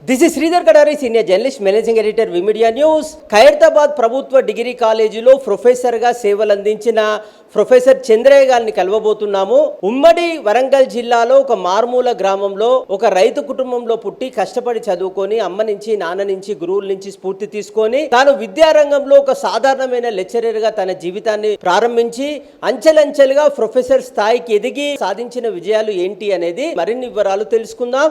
This is Sridhar Kadari, senior journalist, managing editor, V Media news. Khairatabad ప్రభుత్వ degree కాలేజీలో ప్రొఫెసర్గా సేవలు అందించిన ప్రొఫెసర్ చంద్రయ్య గారిని కలవబోతున్నాము. ఉమ్మడి వరంగల్ జిల్లాలో ఒక మారుమూల గ్రామంలో ఒక రైతు కుటుంబంలో పుట్టి కష్టపడి చదువుకొని అమ్మ నుంచి, నాన్న నుంచి, గురువుల నుంచి స్ఫూర్తి తీసుకొని తాను విద్యారంగంలో ఒక సాధారణమైన లెక్చరర్ గా తన జీవితాన్ని ప్రారంభించి అంచెలంచెలుగా ప్రొఫెసర్ స్థాయికి ఎదిగి సాధించిన విజయాలు ఏంటి అనేది మరిన్ని వివరాలు తెలుసుకుందాం.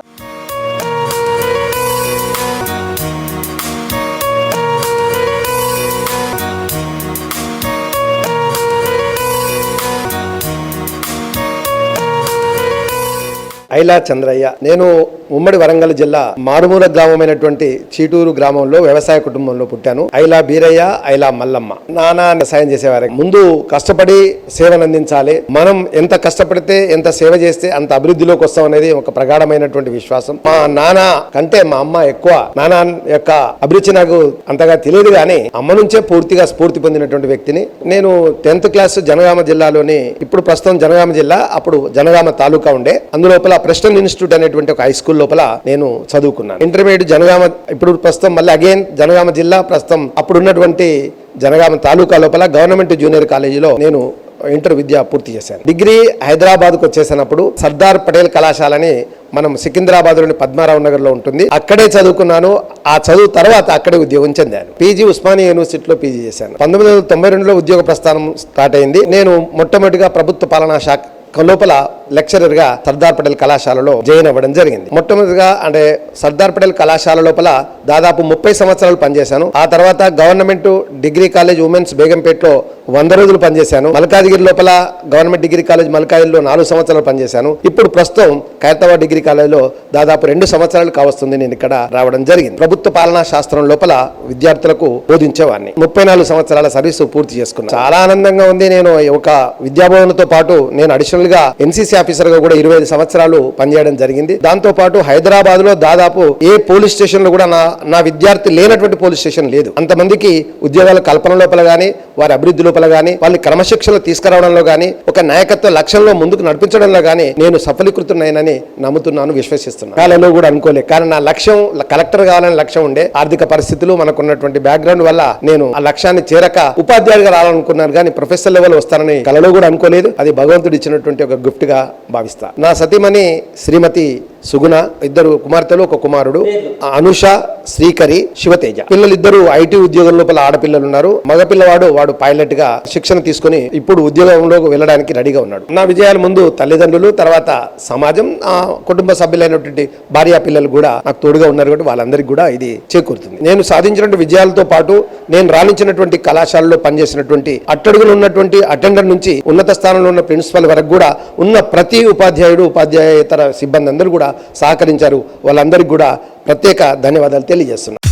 ఐలా చంద్రయ్య. నేను ఉమ్మడి వరంగల్ జిల్లా మారుమూల గ్రామమైనటువంటి చీటూరు గ్రామంలో వ్యవసాయ కుటుంబంలో పుట్టాను. ఐలా బీరయ్య, ఐలా మల్లమ్మ. నాన్న సాయం చేసేవారు. ముందు కష్టపడి సేవను అందించాలి. మనం ఎంత కష్టపడితే, ఎంత సేవ చేస్తే అంత అభివృద్ధిలోకి వస్తాం అనేది ఒక ప్రగాఢమైనటువంటి విశ్వాసం. మా నాన్న కంటే మా అమ్మ ఎక్కువ. నాన్న యొక్క అభిరుచి నాకు అంతగా తెలియదు, కానీ అమ్మ నుంచే పూర్తిగా స్ఫూర్తి పొందినటువంటి వ్యక్తిని. నేను 10th క్లాస్ జనగామ జిల్లాలోని, ఇప్పుడు ప్రస్తుతం జనగామ జిల్లా, అప్పుడు జనగామ తాలూకా ఉండే, అందులోపల ప్రెస్టన్ ఇన్స్టిట్యూట్ అనేటువంటి ఒక హై స్కూల్ లోపల నేను చదువుకున్నాను. ఇంటర్మీడియట్ జనగామ, ఇప్పుడు ప్రస్తుతం మళ్ళీ అగైన్ జనగామ జిల్లా, ప్రస్తుతం అప్పుడు ఉన్నటువంటి జనగామ తాలూకా లోపల గవర్నమెంట్ జూనియర్ కాలేజీలో నేను ఇంటర్ విద్య పూర్తి చేశాను. డిగ్రీ హైదరాబాద్కు వచ్చేసినప్పుడు సర్దార్ పటేల్ కళాశాలని మనం సికింద్రాబాద్లోని పద్మారావు నగర్ లో ఉంటుంది, అక్కడే చదువుకున్నాను. ఆ చదువు తర్వాత అక్కడే ఉద్యోగం చెందాను. పీజీ ఉస్మానియా యూనివర్సిటీలో పీజీ చేశాను. 1992లో ఉద్యోగ ప్రస్థానం స్టార్ట్ అయింది. నేను మొట్టమొదటిగా ప్రభుత్వ పాలనా శాఖ లోపల లెక్చరర్ గా సర్దార్ పటేల్ కళాశాలలో జాయిన్ అవ్వడం జరిగింది. మొట్టమొదటిగా అంటే సర్దార్ పటేల్ కళాశాల లోపల దాదాపు 30 సంవత్సరాలు పనిచేశాను. ఆ తర్వాత గవర్నమెంట్ డిగ్రీ కాలేజ్ ఉమెన్స్ బేగంపేటలో 100 రోజులు పనిచేశాను. మల్కాజ్గిరి లోపల గవర్నమెంట్ డిగ్రీ కాలేజ్ మల్కాజ్గిరిలో 4 సంవత్సరాలు పనిచేశాను. ఇప్పుడు ప్రస్తుతం ఖైరతాబాద్ డిగ్రీ కాలేజ్లో దాదాపు 2 సంవత్సరాలు కావస్తుంది నేను ఇక్కడ రావడం జరిగింది. ప్రభుత్వ పాలనా శాస్త్రం లోపల విద్యార్థులకు బోధించేవాడిని. 34 సంవత్సరాల సర్వీసు పూర్తి చేసుకున్నాను. చాలా ఆనందంగా ఉంది. నేను ఒక విద్యాభవన్తో పాటు నేను అడిషనల్ గా ఎన్సీసీ ఆఫీసర్ గా కూడా 25 సంవత్సరాలు పనిచేయడం జరిగింది. దాంతో పాటు హైదరాబాద్ లో దాదాపు ఏ పోలీస్ స్టేషన్ లో కూడా నా విద్యార్థి లేనటువంటి పోలీస్ స్టేషన్ లేదు. అంతమందికి ఉద్యోగాల కల్పన లోపల గానీ, వారి అభివృద్ధి లోపల గానీ, వాళ్ళని క్రమశిక్షణ తీసుకురావడంలో గానీ, ఒక నాయకత్వ లక్ష్యంలో ముందుకు నడిపించడంలో గానీ నేను సఫలీకృతున్నానని నమ్ముతున్నాను, విశ్వసిస్తున్నాను. కాలంలో కూడా అనుకోలేదు, కానీ నా లక్ష్యం కలెక్టర్ కావాలని లక్ష్యం ఉండే. ఆర్థిక పరిస్థితులు, మనకున్నటువంటి బ్యాక్గ్రౌండ్ వల్ల నేను ఆ లక్ష్యాన్ని చేరక ఉపాధ్యాయుడిగా రావాలనుకున్నాను, కానీ ప్రొఫెసర్ లెవెల్ వస్తానని కలలో కూడా అనుకోలేదు. అది భగవంతుడు ఇచ్చినటువంటి ఒక గిఫ్ట్ గా భావిస్తా. నా సతీమణి శ్రీమతి సుగుణ, 2 కుమార్తెలు, 1 కుమారుడు. అనుష, శ్రీకరి, శివతేజ. పిల్లలిద్దరూ ఐటీ ఉద్యోగం లోపల ఆడపిల్లలు ఉన్నారు. మగపిల్లవాడు వాడు పైలట్ గా శిక్షణ తీసుకుని ఇప్పుడు ఉద్యోగంలో వెళ్ళడానికి రెడీగా ఉన్నాడు. నా విజయాల ముందు తల్లిదండ్రులు, తర్వాత సమాజం, కుటుంబ సభ్యులైనటువంటి భార్యా పిల్లలు కూడా నాకు తోడుగా ఉన్నారు. కాబట్టి వాళ్ళందరికీ కూడా ఇది చేకూరుతుంది. నేను సాధించినటువంటి విజయాలతో పాటు నేను రాణించినటువంటి కళాశాలలో పనిచేసినటువంటి అట్టడుగులు ఉన్నటువంటి అటెండర్ నుంచి ఉన్నత స్థానంలో ఉన్న ప్రిన్సిపల్ వరకు కూడా ఉన్న ప్రతి ఉపాధ్యాయుడు, ఉపాధ్యాయేతర సిబ్బంది అందరూ కూడా సహకరించారు. వాళ్ళందరికీ కూడా ప్రత్యేక ధన్యవాదాలు తెలియజేస్తున్నాను.